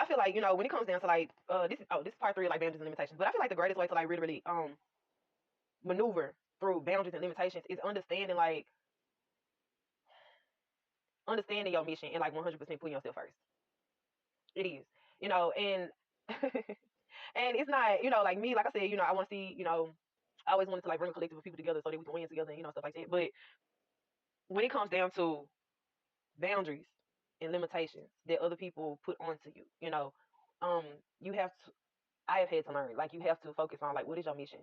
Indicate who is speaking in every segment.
Speaker 1: I feel like, you know, when it comes down to like this is part 3 of like boundaries and limitations. But I feel like the greatest way to like really maneuver through boundaries and limitations is understanding your mission and like 100% putting yourself first. It is, you know, and and it's not, you know, like me, like I said, you know, I want to see, you know, I always wanted to like bring a collective of people together so that we can win together and, you know, stuff like that. But when it comes down to boundaries and limitations that other people put onto you, you know, you have to, I have had to learn, like, you have to focus on, like, what is your mission?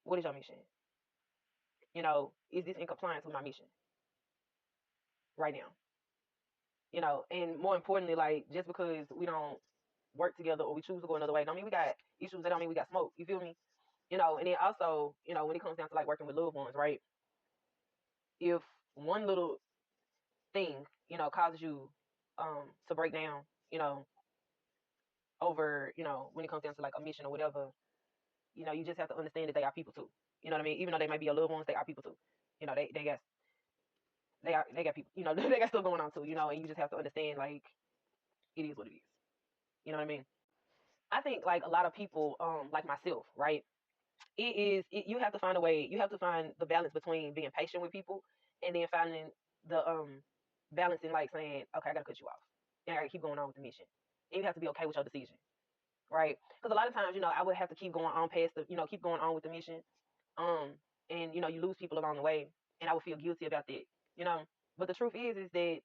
Speaker 1: What is your mission? You know, is this in compliance with my mission right now? You know, and more importantly, like, just because we don't work together or we choose to go another way, don't mean we got issues. That don't mean we got smoke. You feel me? You know, and then also, you know, when it comes down to like working with loved ones, right? If one little thing, you know, causes you to break down, you know, over, you know, when it comes down to like a mission or whatever, you know, you just have to understand that they are people too. You know what I mean? Even though they might be your loved ones, they are people too. You know, they got people, you know, they got stuff going on too, you know, and you just have to understand, like, it is what it is. You know what I mean? I think like a lot of people, like myself, right? You have to find a way, you have to find the balance between being patient with people and then finding the balance in like saying, okay, I gotta cut you off. And I gotta keep going on with the mission. And you have to be okay with your decision. Right? Because a lot of times, you know, I would have to keep going on past the, you know, keep going on with the mission. Um, and you know, you lose people along the way, and I would feel guilty about that, you know. But the truth is that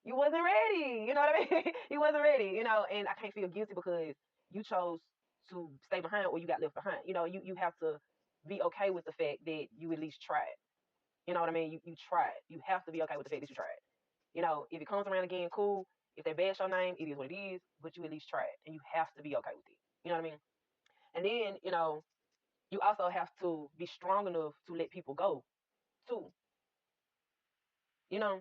Speaker 1: you wasn't ready. You know what I mean? You wasn't ready, you know, and I can't feel guilty because you chose to stay behind or you got left behind. You know, you have to be okay with the fact that you at least tried. You know what I mean? You tried. You have to be okay with the fact that you tried. You know, if it comes around again, cool. If they bash your name, it is what it is, but you at least tried. And you have to be okay with it. You know what I mean? And then, you know, you also have to be strong enough to let people go too. You know,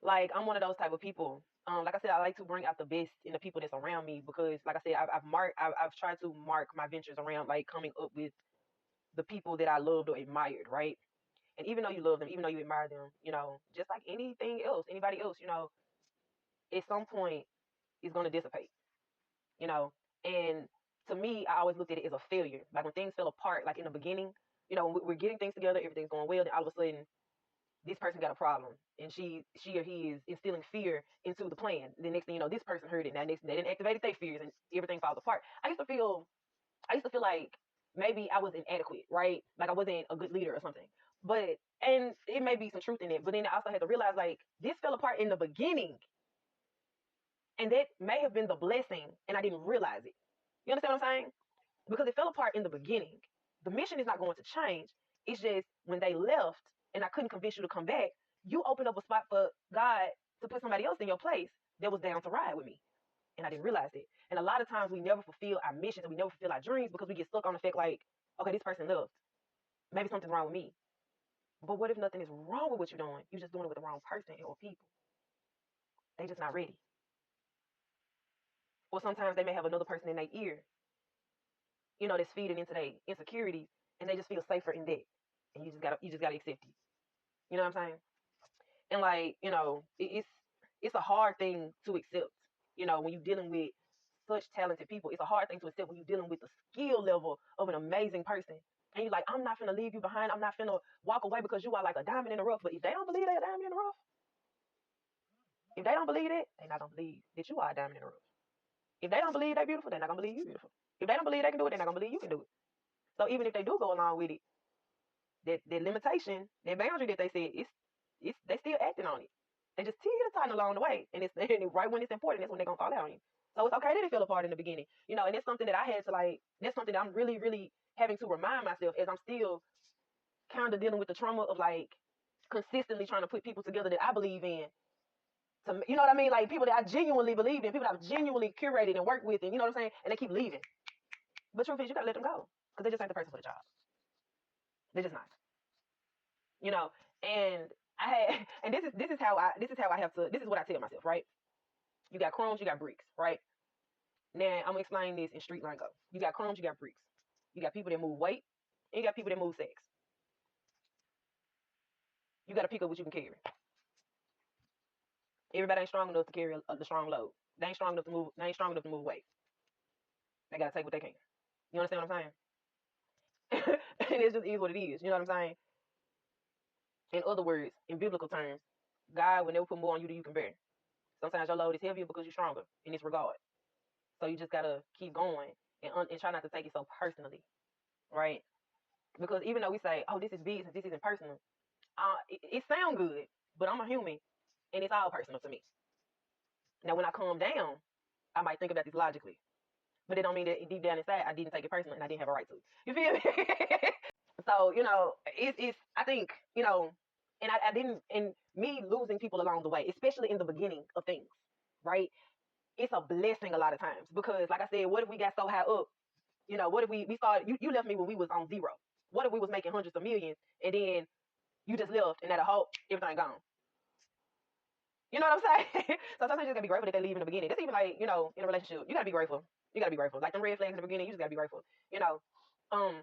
Speaker 1: like I'm one of those type of people. Like I said, I like to bring out the best in the people that's around me because, like I said, I've tried to mark my ventures around like coming up with the people that I loved or admired, right? And even though you love them, even though you admire them, you know, just like anything else, anybody else, you know, at some point it's gonna dissipate, you know. And to me, I always looked at it as a failure. Like when things fell apart, like in the beginning, you know, when we're getting things together, everything's going well, then all of a sudden this person got a problem and she or he is instilling fear into the plan. The next thing you know, this person heard it. Now next they didn't activate their fears and everything falls apart. I used to feel like maybe I was inadequate, right? Like I wasn't a good leader or something. But and it may be some truth in it, but then I also had to realize like this fell apart in the beginning. And that may have been the blessing and I didn't realize it. You understand what I'm saying? Because it fell apart in the beginning. The mission is not going to change. It's just when they left and I couldn't convince you to come back, you opened up a spot for God to put somebody else in your place that was down to ride with me. And I didn't realize it. And a lot of times we never fulfill our missions and we never fulfill our dreams because we get stuck on the fact like, okay, this person left. Maybe something's wrong with me. But what if nothing is wrong with what you're doing? You're just doing it with the wrong person or people. They just not ready. Or sometimes they may have another person in their ear, you know, that's feeding into their insecurities and they just feel safer in that. And you just gotta accept it. You know what I'm saying? And like, you know, it's a hard thing to accept. You know, when you're dealing with such talented people, it's a hard thing to accept when you're dealing with the skill level of an amazing person. And you're like, I'm not gonna leave you behind. I'm not gonna walk away because you are like a diamond in the rough. But if they don't believe they're a diamond in the rough, if they don't believe it, they're not gonna believe that you are a diamond in the rough. If they don't believe they're beautiful, they're not gonna believe you beautiful. If they don't believe they can do it, they're not gonna believe you can do it. So even if they do go along with it, that limitation, that boundary that they said, it's they still acting on it. They just teeter-totting along the way, and it's and right when it's important, that's when they're gonna fall out on you. So it's okay that it fell apart in the beginning, you know. And it's something that I had to like. That's something that I'm really, really having to remind myself as I'm still kind of dealing with the trauma of like consistently trying to put people together that I believe in. To you know what I mean? Like people that I genuinely believe in, people that I've genuinely curated and worked with, and you know what I'm saying? And they keep leaving. But truth is, you gotta let them go because they just ain't the person for the job. They're just not. You know, and I had, and this is how I have to. This is what I tell myself, right? You got crumbs, you got bricks, right? Now I'm gonna explain this in street lingo. You got crumbs, you got bricks. You got people that move weight, and you got people that move sex. You got to pick up what you can carry. Everybody ain't strong enough to carry the strong load. They ain't strong enough to move. They ain't strong enough to move away. They gotta take what they can. You understand what I'm saying? And it just is what it is. You know what I'm saying? In other words, in biblical terms, God will never put more on you than you can bear. Sometimes your load is heavier because you're stronger in this regard. So you just gotta keep going and try not to take it so personally, right? Because even though we say, "Oh, this is business, this isn't personal," it sounds good, but I'm a human, and it's all personal to me. Now, when I calm down, I might think about this logically, but it don't mean that deep down inside I didn't take it personal and I didn't have a right to. You feel me? So it's I think and I didn't, and me losing people along the way, especially in the beginning of things, right? It's a blessing a lot of times because, like I said, what if we got so high up? What if we started? You left me when we was on zero. What if we was making hundreds of millions and then you just left and at a halt, everything gone? You know what I'm saying? So sometimes you just gotta be grateful that they leave in the beginning. That's even like, in a relationship, you gotta be grateful. You gotta be grateful. Like them red flags in the beginning, you just gotta be grateful. You know, um,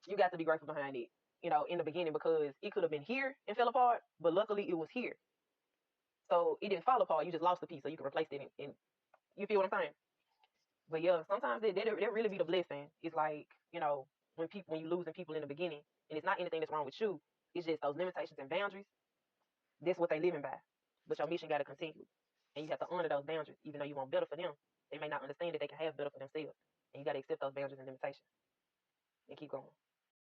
Speaker 1: you got to be grateful behind it. In the beginning because it could have been here and fell apart, but luckily it was here, so it didn't fall apart. You just lost a piece, so you can replace it. And you feel what I'm saying? But yeah, sometimes that really be the blessing. It's like when you losing people in the beginning, and it's not anything that's wrong with you. It's just those limitations and boundaries. That's what they living by. But your mission got to continue, and you have to honor those boundaries, even though you want better for them. They may not understand that they can have better for themselves, and you got to accept those boundaries and limitations and keep going.